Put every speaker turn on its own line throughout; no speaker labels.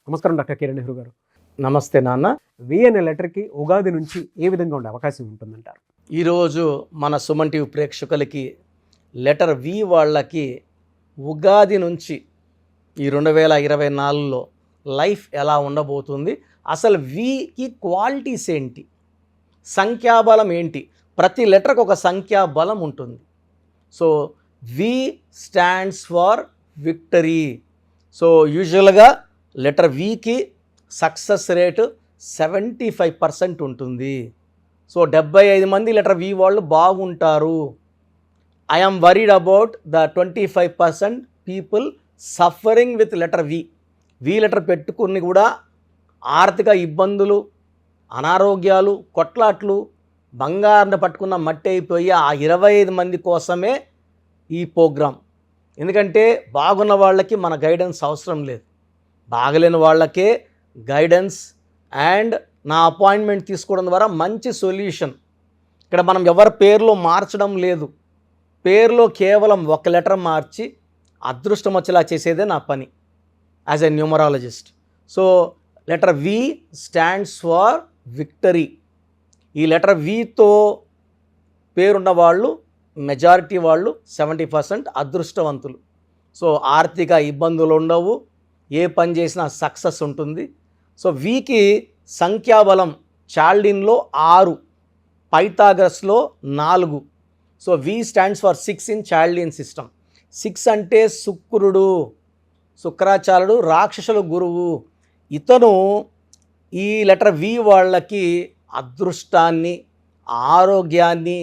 నమస్కారం డాక్టర్ కిరణ్ నెహ్రూ గారు.
నమస్తే నాన్న.
వి అనే లెటర్కి ఉగాది నుంచి ఏ విధంగా ఉండే అవకాశం ఉంటుందంటారు?
ఈరోజు మన సుమన్ టీవీ ప్రేక్షకులకి లెటర్ వి వాళ్ళకి ఉగాది నుంచి ఈ 2024లో లైఫ్ ఎలా ఉండబోతుంది, అసలు వికి క్వాలిటీస్ ఏంటి, సంఖ్యాబలం ఏంటి, ప్రతి లెటర్కి ఒక సంఖ్యాబలం ఉంటుంది. So V stands for victory. So యూజువల్గా లెటర్ వికి సక్సెస్ రేటు 75% ఉంటుంది. సో 75 మంది లెటర్ వి వాళ్ళు బాగుంటారు. I am worried about the 25% people suffering with letter V. V letter పెట్టుకుని కూడా ఆర్థిక ఇబ్బందులు, అనారోగ్యాలు, కొట్లాట్లు, బంగారం పట్టుకున్న మట్టి అయిపోయి ఆ 25 మంది కోసమే ఈ ప్రోగ్రాం. ఎందుకంటే బాగున్న వాళ్ళకి మన గైడెన్స్ అవసరం లేదు, బాగలేని వాళ్ళకే గైడెన్స్ అండ్ నా అపాయింట్మెంట్ తీసుకోవడం ద్వారా మంచి సొల్యూషన్. ఇక్కడ మనం ఎవరి పేరులో మార్చడం లేదు, పేరులో కేవలం ఒక లెటర్ మార్చి అదృష్టం వచ్చేలా చేసేదే నా పని as a numerologist. So letter V stands for victory. ఈ లెటర్ వితో పేరున్న వాళ్ళు మెజారిటీ వాళ్ళు 70% అదృష్టవంతులు. సో ఆర్థిక ఇబ్బందులు ఉండవు, ఏ పని చేసినా సక్సెస్ ఉంటుంది. సో వీకి సంఖ్యాబలం చాల్డిన్లో 6, పైథాగరస్లో 4. So V stands for 6 in Chaldean system. 6 అంటే శుక్రుడు, శుక్రాచార్యుడు, రాక్షసుల గురువు. ఇతను ఈ లెటర్ వి వాళ్ళకి అదృష్టాన్ని, ఆరోగ్యాన్ని,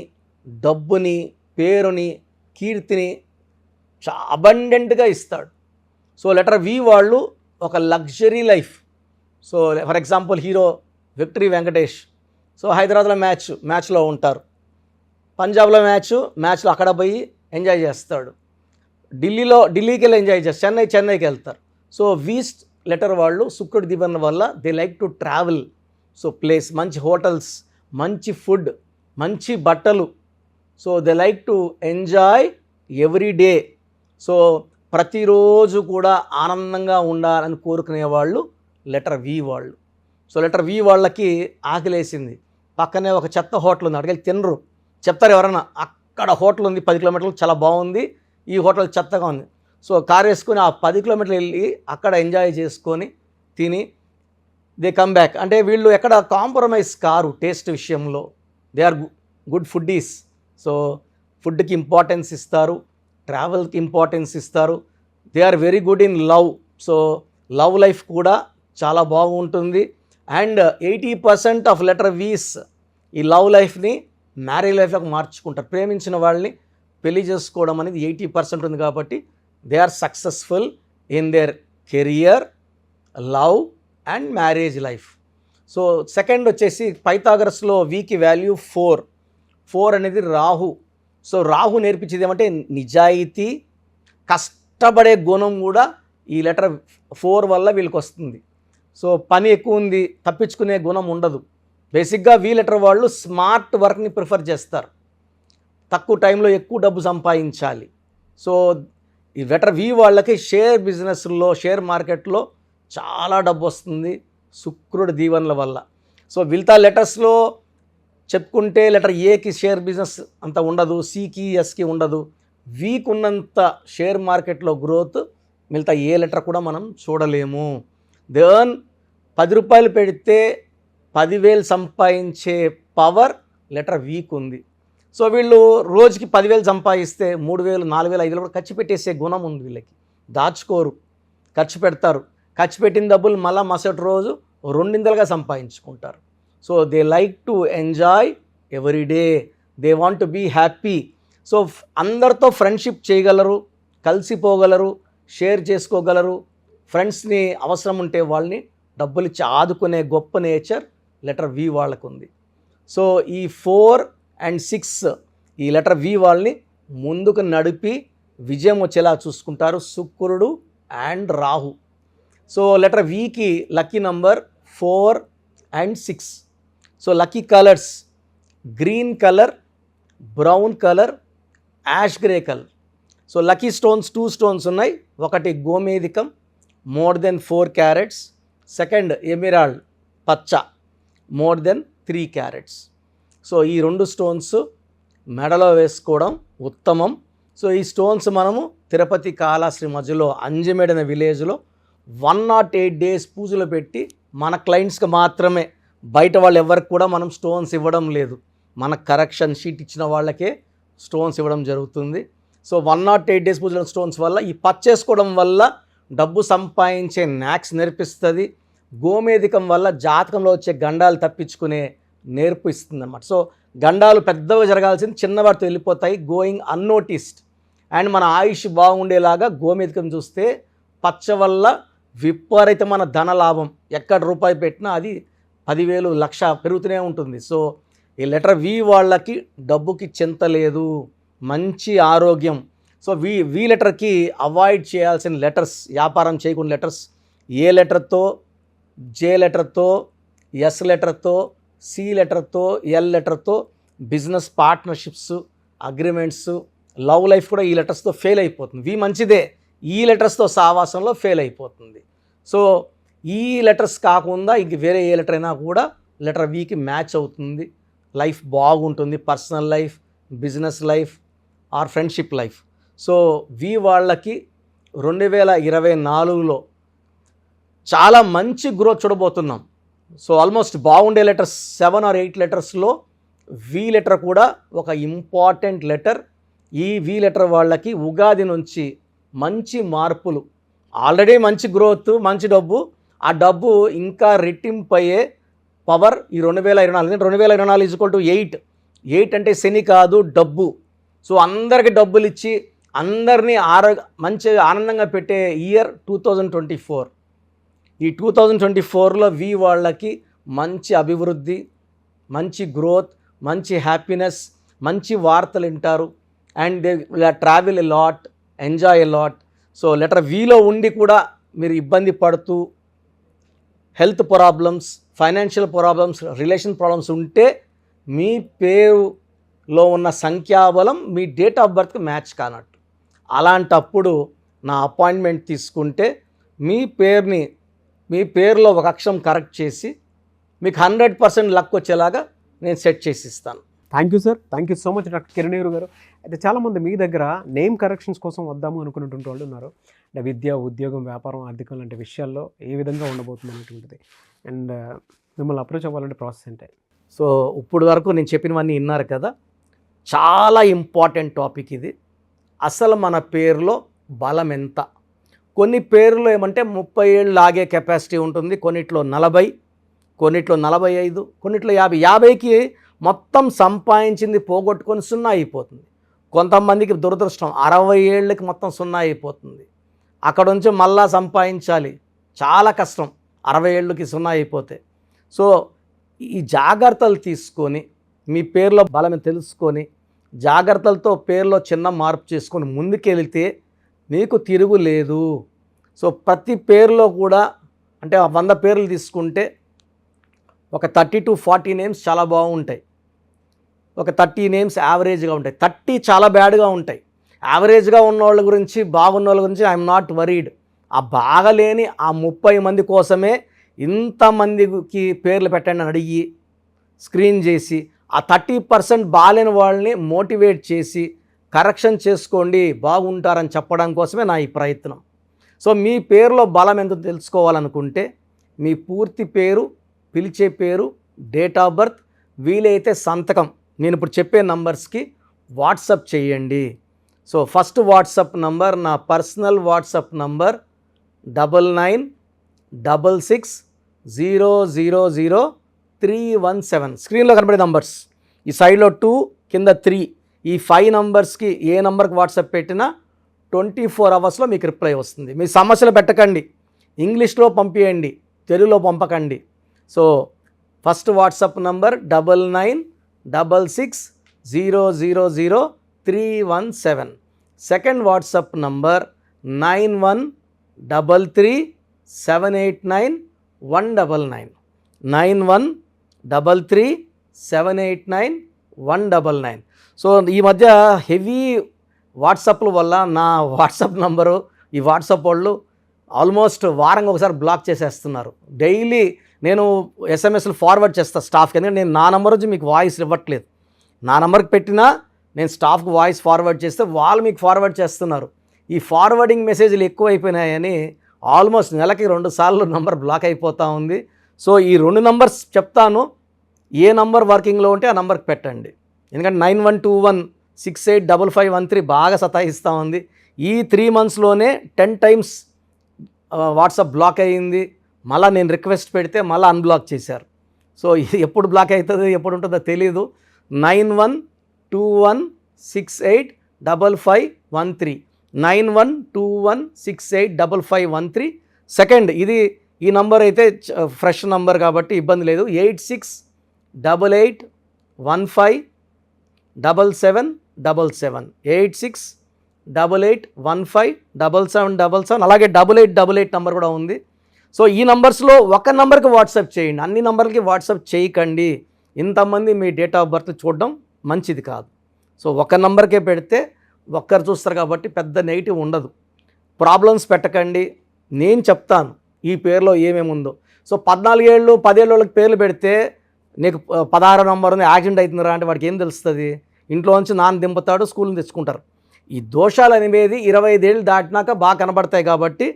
డబ్బుని, పేరుని, కీర్తిని అబండెంట్గా ఇస్తాడు. సో లెటర్ వి వాళ్ళు ఒక luxury life. So for example hero victory Venkatesh. So హైదరాబాద్లో మ్యాచ్లో ఉంటారు, పంజాబ్లో మ్యాచ్లో అక్కడ పోయి ఎంజాయ్ చేస్తాడు, ఢిల్లీకి వెళ్ళి ఎంజాయ్ చేస్తారు, చెన్నైకి వెళ్తారు. సో వీస్ట్ లెటర్ వాళ్ళు శుక్రుడి దీవెన వల్ల they like to travel. So place, మంచి హోటల్స్, మంచి ఫుడ్, మంచి బట్టలు. So they like to enjoy every day. So ప్రతిరోజు కూడా ఆనందంగా ఉండాలని కోరుకునే వాళ్ళు లెటర్ వి వాళ్ళు. సో లెటర్ వి వాళ్ళకి ఆకలేసింది, పక్కనే ఒక చెత్త హోటల్ ఉంది, అక్కడికి తినరు. చెప్తారు ఎవరన్నా, అక్కడ హోటల్ ఉంది 10 కిలోమీటర్లు, చాలా బాగుంది, ఈ హోటల్ చెత్తగా ఉంది. సో కారు వేసుకొని ఆ 10 కిలోమీటర్లు వెళ్ళి అక్కడ ఎంజాయ్ చేసుకొని తిని దే కమ్ బ్యాక్. అంటే వీళ్ళు ఎక్కడ కాంప్రమైజ్ కారు టేస్ట్ విషయంలో. They are good foodies. So ఫుడ్కి ఇంపార్టెన్స్ ఇస్తారు, ట్రావెల్కి ఇంపార్టెన్స్ ఇస్తారు. They are very good in love. So love life కూడా చాలా బాగుంటుంది. అండ్ 80% ఆఫ్ లెటర్ వీస్ ఈ లవ్ లైఫ్ని మ్యారేజ్ లైఫ్లోకి మార్చుకుంటారు. ప్రేమించిన వాళ్ళని పెళ్లి చేసుకోవడం అనేది 80% ఉంది కాబట్టి they are successful in their career, love and marriage life. So second వచ్చేసి పైథాగరస్లో వీకి వాల్యూ 4 అనేది రాహు. సో రాహు నేర్పించేది ఏమంటే నిజాయితీ, కష్టపడే గుణం కూడా ఈ లెటర్ 4 వల్ల వీళ్ళకి వస్తుంది. సో పని ఎక్కువ ఉంది, తప్పించుకునే గుణం ఉండదు. బేసిక్గా వి లెటర్ వాళ్ళు స్మార్ట్ వర్క్ని ప్రిఫర్ చేస్తారు, తక్కువ టైంలో ఎక్కువ డబ్బు సంపాదించాలి. సో ఈ లెటర్ వి వాళ్ళకి షేర్ బిజినెస్లో, షేర్ మార్కెట్లో చాలా డబ్బు వస్తుంది శుక్రుడి దీవెనల వల్ల. సో మిగతా లెటర్స్లో చెప్పుకుంటే లెటర్ ఏకి షేర్ బిజినెస్ అంత ఉండదు, సికి ఎస్కి ఉండదు. వీక్ ఉన్నంత షేర్ మార్కెట్లో గ్రోత్ మిగతా ఏ లెటర్ కూడా మనం చూడలేము. దెన్ 10 రూపాయలు పెడితే 10,000 సంపాదించే పవర్ లెటర్ వీక్ ఉంది. సో వీళ్ళు రోజుకి 10,000 సంపాదిస్తే 3,000, 4,000, 5,000 కూడా ఖర్చు పెట్టేసే గుణం ఉంది వీళ్ళకి. దాచుకోరు, ఖర్చు పెడతారు. ఖర్చు పెట్టిన డబ్బులు మళ్ళీ మరుసటి రోజు 2 సంపాదించుకుంటారు. So they like to enjoy every day, they want to be happy. So అందరితో ఫ్రెండ్షిప్ చేయగలరు, కలిసిపోగలరు, షేర్ చేసుకోగలరు. ఫ్రెండ్స్ని అవసరం ఉంటే వాళ్ళని డబ్బులు ఇచ్చి ఆదుకునే గొప్ప నేచర్ లెటర్ వి వాళ్ళకు ఉంది. సో ఈ 4 and 6 ఈ లెటర్ వి వాళ్ళని ముందుకు నడిపి విజయం వచ్చేలా చూసుకుంటారు శుక్రుడు అండ్ రాహు. సో లెటర్ వికి lucky number 4 and 6. So lucky colours green colour, brown colour, ash grey colour. So lucky stones 2 stones ఉన్నాయి. ఒకటి గోమేధికం more than 4 carats, second emerald పచ్చ మోర్ దెన్ 3 క్యారెట్స్. సో ఈ 2 స్టోన్స్ మెడలో వేసుకోవడం ఉత్తమం. సో ఈ స్టోన్స్ మనము తిరుపతి కాళహస్తి మధ్యలో అంజమేడ్ అనే విలేజ్లో 108 days పూజలు పెట్టి మన క్లయింట్స్కి మాత్రమే, బయట వాళ్ళు ఎవరికి కూడా మనం స్టోన్స్ ఇవ్వడం లేదు. మన కరెక్షన్ షీట్ ఇచ్చిన వాళ్ళకే స్టోన్స్ ఇవ్వడం జరుగుతుంది. సో 108 days పూజల స్టోన్స్ వల్ల, ఈ పచ్చేసుకోవడం వల్ల డబ్బు సంపాదించే న్యాక్స్ నేర్పిస్తుంది. గోమేధికం వల్ల జాతకంలో వచ్చే గండాలు తప్పించుకునే నేర్పు ఇస్తుంది అన్నమాట. సో గండాలు పెద్దగా జరగాల్సింది చిన్నవాటితో వెళ్ళిపోతాయి, గోయింగ్ అన్నోటిస్డ్. అండ్ మన ఆయుష్ బాగుండేలాగా గోమేధికం చూస్తే పచ్చ వల్ల విపరీతమైన ధన లాభం. ఎక్కడ రూపాయి పెట్టినా అది 10,000 లక్ష పెరుగుతూనే ఉంటుంది. సో ఈ లెటర్ వి వాళ్ళకి డబ్బుకి చింత లేదు, మంచి ఆరోగ్యం. సో వి లెటర్కి అవాయిడ్ చేయాల్సిన లెటర్స్, వ్యాపారం చేయకుండా లెటర్స్ ఏ లెటర్తో, జే లెటర్తో, ఎస్ లెటర్తో, సి లెటర్తో, ఎల్ లెటర్తో business partnerships, agreements, love life కూడా ఈ లెటర్స్తో ఫెయిల్ అయిపోతుంది. వి మంచిదే, ఈ లెటర్స్తో సావాసంలో ఫెయిల్ అయిపోతుంది. సో ఈ లెటర్స్ కాకుండా ఇంక వేరే ఏ లెటర్ అయినా కూడా లెటర్ వికి మ్యాచ్ అవుతుంది, లైఫ్ బాగుంటుంది, personal life, business life or friendship life. So V వాళ్ళకి 2024లో చాలా మంచి గ్రోత్ చూడబోతున్నాం. సో ఆల్మోస్ట్ బాగుండే లెటర్స్ 7 or 8 లెటర్స్లో వి లెటర్ కూడా ఒక ఇంపార్టెంట్ లెటర్. ఈ వి లెటర్ వాళ్ళకి ఉగాది నుంచి మంచి మార్పులు, ఆల్రెడీ మంచి గ్రోత్, మంచి డబ్బు, ఆ డబ్బు ఇంకా రెట్టింపు అయ్యే పవర్ ఈ 2024. 2024 = 8 అంటే శని కాదు, డబ్బు. సో అందరికి డబ్బులు ఇచ్చి అందరినీ మంచి ఆనందంగా పెట్టే ఇయర్ 2024. ఈ 2024లో వి వాళ్ళకి మంచి అభివృద్ధి, మంచి గ్రోత్, మంచి హ్యాపీనెస్, మంచి వార్తలు వింటారు. And they travel a lot, enjoy a lot. So letter విలో ఉండి కూడా మీరు ఇబ్బంది పడుతూ health problems, financial problems, relation problems ఉంటే మీ పేరులో ఉన్న సంఖ్యాబలం మీ డేట్ ఆఫ్ బర్త్కి మ్యాచ్ కానట్టు. అలాంటప్పుడు నా అపాయింట్మెంట్ తీసుకుంటే మీ పేరులో ఒక అక్షరం కరెక్ట్ చేసి మీకు 100% లక్ వచ్చేలాగా నేను సెట్ చేసి ఇస్తాను.
Thank you sir, thank you so much doctor Kiran గారు. అయితే చాలామంది మీ దగ్గర నేమ్ కరెక్షన్స్ కోసం వద్దాము అనుకున్నటువంటి వాళ్ళు ఉన్నారు. అంటే విద్య, ఉద్యోగం, వ్యాపారం, ఆర్థికం లాంటి విషయాల్లో ఏ విధంగా ఉండబోతుంది అనేటువంటిది. అండ్ మిమ్మల్ని అప్రోచ్ అవ్వాలంటే ప్రాసెస్ ఏంటి?
సో ఇప్పుడు వరకు నేను చెప్పినవన్నీ విన్నారు కదా, చాలా ఇంపార్టెంట్ టాపిక్ ఇది. అసలు మన పేరులో బలం ఎంత? కొన్ని పేర్లు ఏమంటే 30 ఏళ్ళు లాగే కెపాసిటీ ఉంటుంది, కొన్నిట్లో 40, కొన్నిట్లో 45, కొన్నిట్లో 50. 50కి మొత్తం సంపాదించింది పోగొట్టుకొని 0 అయిపోతుంది. కొంతమందికి దురదృష్టం 60 ఏళ్ళకి మొత్తం 0 అయిపోతుంది. అక్కడ నుంచి మళ్ళా సంపాదించాలి, చాలా కష్టం 60 ఏళ్ళకి 0 అయిపోతే. సో ఈ జాగ్రత్తలు తీసుకొని మీ పేరులో బలం తెలుసుకొని జాగ్రత్తలతో పేరులో చిన్న మార్పు చేసుకొని ముందుకెళ్తే మీకు తిరుగులేదు. సో ప్రతి పేరులో కూడా అంటే 100 పేర్లు తీసుకుంటే ఒక 30 to 40 నేమ్స్ చాలా బాగుంటాయి, ఒక 30 నేమ్స్ యావరేజ్గా ఉంటాయి, 30 చాలా బ్యాడ్గా ఉంటాయి. యావరేజ్గా ఉన్న వాళ్ళ గురించి, బాగున్న వాళ్ళ గురించి ఐఎమ్ నాట్ వరీడ్. ఆ బాగలేని ఆ 30 మంది కోసమే ఇంతమందికి పేర్లు పెట్టండి అని అడిగి స్క్రీన్ చేసి ఆ 30% బాగాలేని వాళ్ళని మోటివేట్ చేసి కరెక్షన్ చేసుకోండి, బాగుంటారని చెప్పడం కోసమే నా ఈ ప్రయత్నం. సో మీ పేరులో బలం ఎంత తెలుసుకోవాలనుకుంటే మీ పూర్తి పేరు, పిలిచే పేరు, డేట్ ఆఫ్ బర్త్, వీలైతే సంతకం నేను ఇప్పుడు చెప్పే నంబర్స్కి వాట్సప్ చేయండి. సో ఫస్ట్ వాట్సప్ నంబర్, నా పర్సనల్ వాట్సప్ నంబర్ 9966000317. స్క్రీన్లో కనబడే నంబర్స్, ఈ సైడ్లో 2, కింద 3, ఈ 5 నంబర్స్కి ఏ నంబర్కి వాట్సాప్ పెట్టినా 24 అవర్స్లో మీకు రిప్లై వస్తుంది. మీ సమస్యలు పెట్టకండి, ఇంగ్లీష్లో పంపించండి, తెలుగులో పంపకండి. So first WhatsApp number 9966000317. Second WhatsApp number 9133789199. 9133789199. So ఈ మధ్య హెవీ వాట్సాప్ల వల్ల నా వాట్సాప్ నంబరు ఈ వాట్సాప్ వాళ్ళు ఆల్మోస్ట్ వారంగా ఒకసారి బ్లాక్ చేసేస్తున్నారు. డైలీ నేను ఎస్ఎంఎస్లు ఫార్వర్డ్ చేస్తాను స్టాఫ్కి, ఎందుకంటే నేను నా నెంబర్ నుంచి మీకు వాయిస్ ఇవ్వట్లేదు. నా నెంబర్కి పెట్టినా నేను స్టాఫ్కి వాయిస్ ఫార్వర్డ్ చేస్తే వాళ్ళు మీకు ఫార్వర్డ్ చేస్తున్నారు. ఈ ఫార్వర్డింగ్ మెసేజ్లు ఎక్కువైపోయినాయని ఆల్మోస్ట్ నెలకి 2 సార్లు నంబర్ బ్లాక్ అయిపోతూ ఉంది. సో ఈ 2 నంబర్స్ చెప్తాను, ఏ నంబర్ వర్కింగ్లో ఉంటే ఆ నంబర్కి పెట్టండి. ఎందుకంటే 9121685513 బాగా సతాయిస్తూ ఉంది. ఈ 3 monthsలోనే 10 times వాట్సాప్ బ్లాక్ అయ్యింది. మళ్ళీ నేను రిక్వెస్ట్ పెడితే మళ్ళీ అన్బ్లాక్ చేశారు. సో ఇది ఎప్పుడు బ్లాక్ అవుతుందో ఎప్పుడు ఉంటుందో తెలీదు. 9121685513 9121685513. సెకండ్ ఇది ఈ నంబర్ అయితే ఫ్రెష్ నంబర్ కాబట్టి ఇబ్బంది లేదు. 8688157777 8688157777 అలాగే 8888 నంబర్ కూడా ఉంది. సో ఈ నంబర్స్లో ఒక నంబర్కి వాట్సాప్ చేయండి, అన్ని నంబర్లకి వాట్సాప్ చేయకండి. ఇంతమంది మీ డేట్ ఆఫ్ బర్త్ చూడడం మంచిది కాదు. సో ఒక నంబర్కే పెడితే ఒక్కరు చూస్తారు కాబట్టి పెద్ద నెగిటివ్ ఉండదు. ప్రాబ్లమ్స్ పెట్టకండి, నేను చెప్తాను ఈ పేరులో ఏమేమి ఉందో. సో 14 ఏళ్ళు 10 ఏళ్ళ వాళ్ళకి పేర్లు పెడితే నీకు 16 నంబర్ ఉంది యాక్సిడెంట్ అవుతుందిరా అంటే వాడికి ఏం తెలుస్తుంది? ఇంట్లో నుంచి నాన్న దింపుతాడు, స్కూల్ని తెచ్చుకుంటారు. ఈ దోషాలు అనేవి 25 ఏళ్ళు దాటినాక బాగా కనబడతాయి కాబట్టి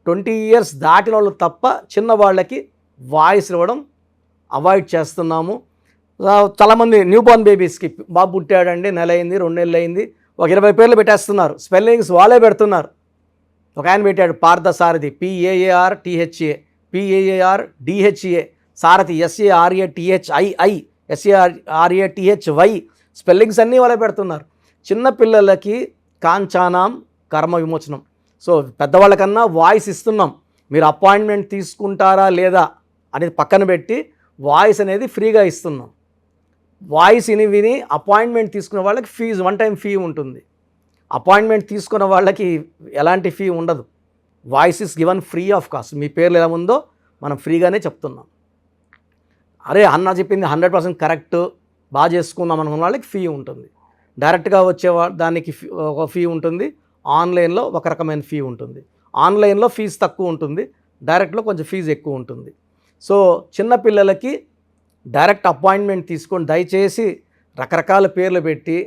20 years దాటిన వాళ్ళు తప్ప చిన్న వాళ్ళకి వాయిస్ ఇవ్వడం అవాయిడ్ చేస్తున్నాము. చాలామంది న్యూ బోర్న్ బేబీస్కి బాబు పుట్టాడండి, నెల అయింది 2 నెలలు అయింది, ఒక 20 పేర్లు పెట్టేస్తున్నారు. స్పెల్లింగ్స్ వాళ్ళే పెడుతున్నారు. ఒక ఆయన పెట్టాడు పార్థసారథి PAARTHA PAARDHA, సారథి SARATHII SARATHY, స్పెల్లింగ్స్ అన్నీ వాళ్ళే పెడుతున్నారు. చిన్నపిల్లలకి కాంచానాం కర్మ విమోచనం. సో పెద్దవాళ్ళకన్నా వాయిస్ ఇస్తున్నాం. మీరు అపాయింట్మెంట్ తీసుకుంటారా లేదా అనేది పక్కన పెట్టి వాయిస్ అనేది ఫ్రీగా ఇస్తున్నాం. వాయిస్ విని అపాయింట్మెంట్ తీసుకునే వాళ్ళకి ఫీజు 1 time ఫీ ఉంటుంది. అపాయింట్మెంట్ తీసుకున్న వాళ్ళకి ఎలాంటి ఫీ ఉండదు. Voice is given free of cost. మీ పేర్లు ఎలా ఉందో మనం ఫ్రీగానే చెప్తున్నాం. అరే అన్న చెప్పింది 100% కరెక్ట్, బాగా చేసుకుందాం అనుకున్న వాళ్ళకి ఫీ ఉంటుంది. డైరెక్ట్గా వచ్చే దానికి ఒక ఫీ ఉంటుంది, ఆన్లైన్లో ఒక రకమైన ఫీ ఉంటుంది. ఆన్లైన్లో ఫీజు తక్కువ ఉంటుంది, డైరెక్ట్లో కొంచెం ఫీజు ఎక్కువ ఉంటుంది. సో చిన్నపిల్లలకి డైరెక్ట్ అపాయింట్మెంట్ తీసుకొని దయచేసి రకరకాల పేర్లు పెట్టి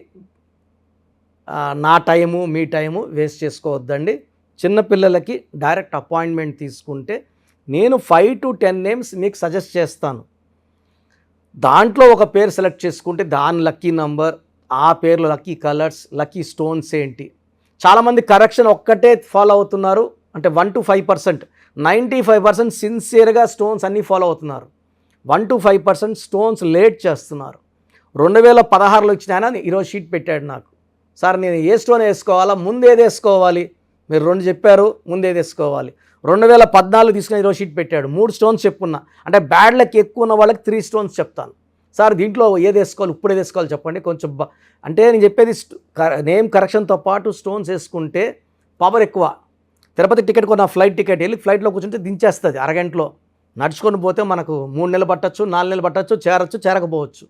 నా టైము మీ టైము వేస్ట్ చేసుకోవద్దండి. చిన్నపిల్లలకి డైరెక్ట్ అపాయింట్మెంట్ తీసుకుంటే నేను 5 to 10 names మీకు సజెస్ట్ చేస్తాను. దాంట్లో ఒక పేరు సెలెక్ట్ చేసుకుంటే దాని లక్కీ నంబర్, ఆ పేర్లు లక్కీ కలర్స్, లక్కీ స్టోన్స్ ఏంటి. చాలామంది కరెక్షన్ ఒక్కటే ఫాలో అవుతున్నారు, అంటే 1 to 5%. 95% సిన్సియర్గా స్టోన్స్ అన్నీ ఫాలో అవుతున్నారు. 1 to 5% స్టోన్స్ లేట్ చేస్తున్నారు. 2016లో ఇచ్చిన ఆయన ఈరోజు షీట్ పెట్టాడు నాకు, సార్ నేను ఏ స్టోన్ వేసుకోవాలా, ముందేది వేసుకోవాలి, మీరు 2 చెప్పారు, ముందేది వేసుకోవాలి. 2014 తీసుకుని ఈరోజు షీట్ పెట్టాడు, 3 స్టోన్స్ చెప్పున్నా. అంటే బ్యాడ్ లక్ ఎక్కువ ఉన్న వాళ్ళకి 3 స్టోన్స్ చెప్తాను. సార్ దీంట్లో ఏది వేసుకోవాలి, ఇప్పుడు ఏది వేసుకోవాలి చెప్పండి. కొంచెం అంటే నేను చెప్పేది నేమ్ కరెక్షన్తో పాటు స్టోన్స్ వేసుకుంటే పవర్ ఎక్కువ. తిరుపతి టికెట్ కొన్న ఫ్లైట్ టికెట్ వెళ్ళి ఫ్లైట్లో కూర్చుంటే దించేస్తుంది అరగంటలో. నడుచుకొని పోతే మనకు 3 నెలలు పట్టచ్చు, 4 నెలలు పట్టచ్చు, చేరకపోవచ్చు.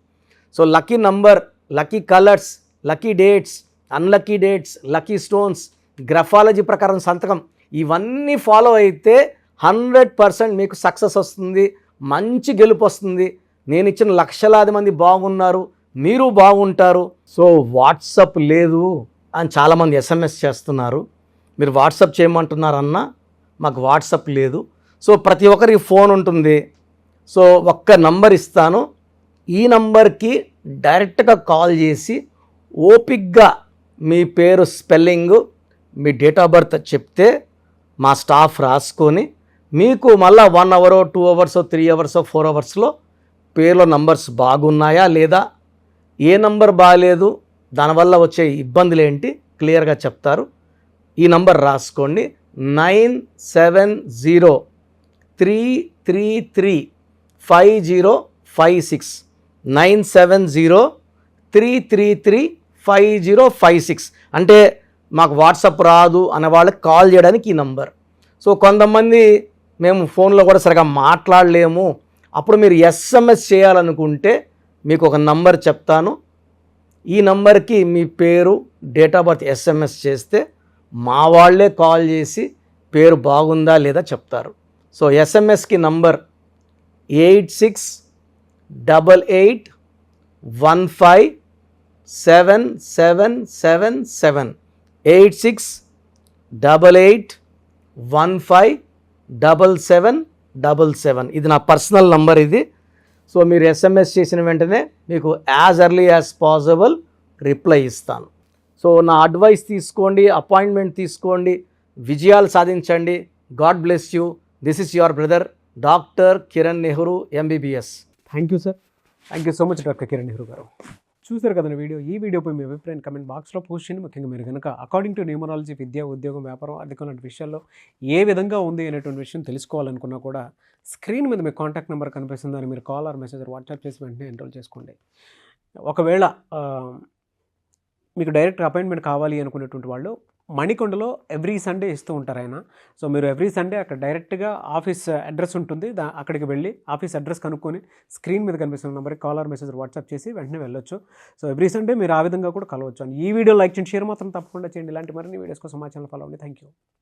So lucky number, lucky colours, lucky dates, unlucky dates, lucky stones, graphology ప్రకారం సంతకం, ఇవన్నీ ఫాలో అయితే 100% మీకు సక్సెస్ వస్తుంది, మంచి గెలుపు వస్తుంది. నేను ఇచ్చిన లక్షలాది మంది బాగున్నారు, మీరు బాగుంటారు. సో వాట్సాప్ లేదు అని చాలామంది SMS చేస్తున్నారు. మీరు వాట్సాప్ చేయమంటున్నారన్నా, మాకు వాట్సాప్ లేదు. సో ప్రతి ఒక్కరికి ఫోన్ ఉంటుంది. సో ఒక్క నంబర్ ఇస్తాను, ఈ నంబర్కి డైరెక్ట్గా కాల్ చేసి ఓపిక్గా మీ పేరు spelling, me date of birth చెప్తే మా స్టాఫ్ రాసుకొని మీకు మళ్ళీ 1 hour 2 hours 3 hours 4 hours పేర్లో నంబర్స్ బాగున్నాయా లేదా, ఏ నంబర్ బాగాలేదు, దానివల్ల వచ్చే ఇబ్బందులు ఏంటి క్లియర్గా చెప్తారు. ఈ నంబర్ రాసుకోండి, 9703335056 9703335056. అంటే మాకు వాట్సాప్ రాదు అనే వాళ్ళకి కాల్ చేయడానికి ఈ నంబర్. సో కొంతమంది మేము ఫోన్లో కూడా సరిగా మాట్లాడలేము, అప్పుడు మీరు SMS చేయాలనుకుంటే మీకు ఒక నంబర్ చెప్తాను. ఈ నంబర్కి మీ పేరు, డేట్ ఆఫ్ బర్త్ SMS చేస్తే మా వాళ్ళే కాల్ చేసి పేరు బాగుందా లేదా చెప్తారు. సో ఎస్ఎంఎస్కి నంబర్ 8688157777 8688157777. ఇది నా పర్సనల్ నంబర్ ఇది. సో మీరు ఎస్ఎంఎస్ చేసిన వెంటనే మీకు as early as possible reply ఇస్తాను. సో నా అడ్వైస్ తీసుకోండి, అపాయింట్మెంట్ తీసుకోండి, విజయాలు సాధించండి. God bless you. This is your brother doctor Kiran Nehru MBBS.
Thank you sir. Thank you so much doctor Kiran Nehru garu. చూసారు కదండి వీడియో. ఈ వీడియోపై మీ అభిప్రాయం కమెంట్ బాక్స్లో పోస్ట్ చేయండి. ముఖ్యంగా మీరు కనుక అకార్డింగ్ టు న్యూమరాలజీ విద్య, ఉద్యోగం, వ్యాపారం, ఆర్థికం లాంటి విషయాల్లో ఏ విధంగా ఉంది అనేటువంటి విషయం తెలుసుకోవాలనుకున్నా కూడా స్క్రీన్ మీద మీ కాంటాక్ట్ నెంబర్ కనిపిస్తుంది. దాన్ని మీరు కాల్ ఆర్ మెసేజ్ వాట్సాప్ చేసి వెంటనే ఎన్రోల్ చేసుకోండి. ఒకవేళ మీకు డైరెక్ట్ అపాయింట్మెంట్ కావాలి అనుకునేటువంటి వాళ్ళు మణికొండలో ఎవ్రీ సండే ఇస్తూ ఉంటారు ఆయన. సో మీరు ఎవ్రీ సండే అక్కడ డైరెక్ట్గా ఆఫీస్ అడ్రస్ ఉంటుంది, అక్కడికి వెళ్ళి ఆఫీస్ అడ్రస్ కనుక్కొని స్క్రీన్ మీద కనిపిస్తున్న నెంబర్కి కాల్ ఆర్ మెసేజ్ వాట్సాప్ చేసి వెంటనే వెళ్ళొచ్చు. సో ఎవ్రీ సండే మీరు ఆ విధంగా కూడా కలవచ్చు. ఈ వీడియో లైక్ చేయండి, షేర్ మాత్రం తప్పకుండా చేయండి. ఇలాంటి మరిన్ని వీడియోస్ కోసం మా ఛానల్ ఫాలో అవ్వండి. Thank you.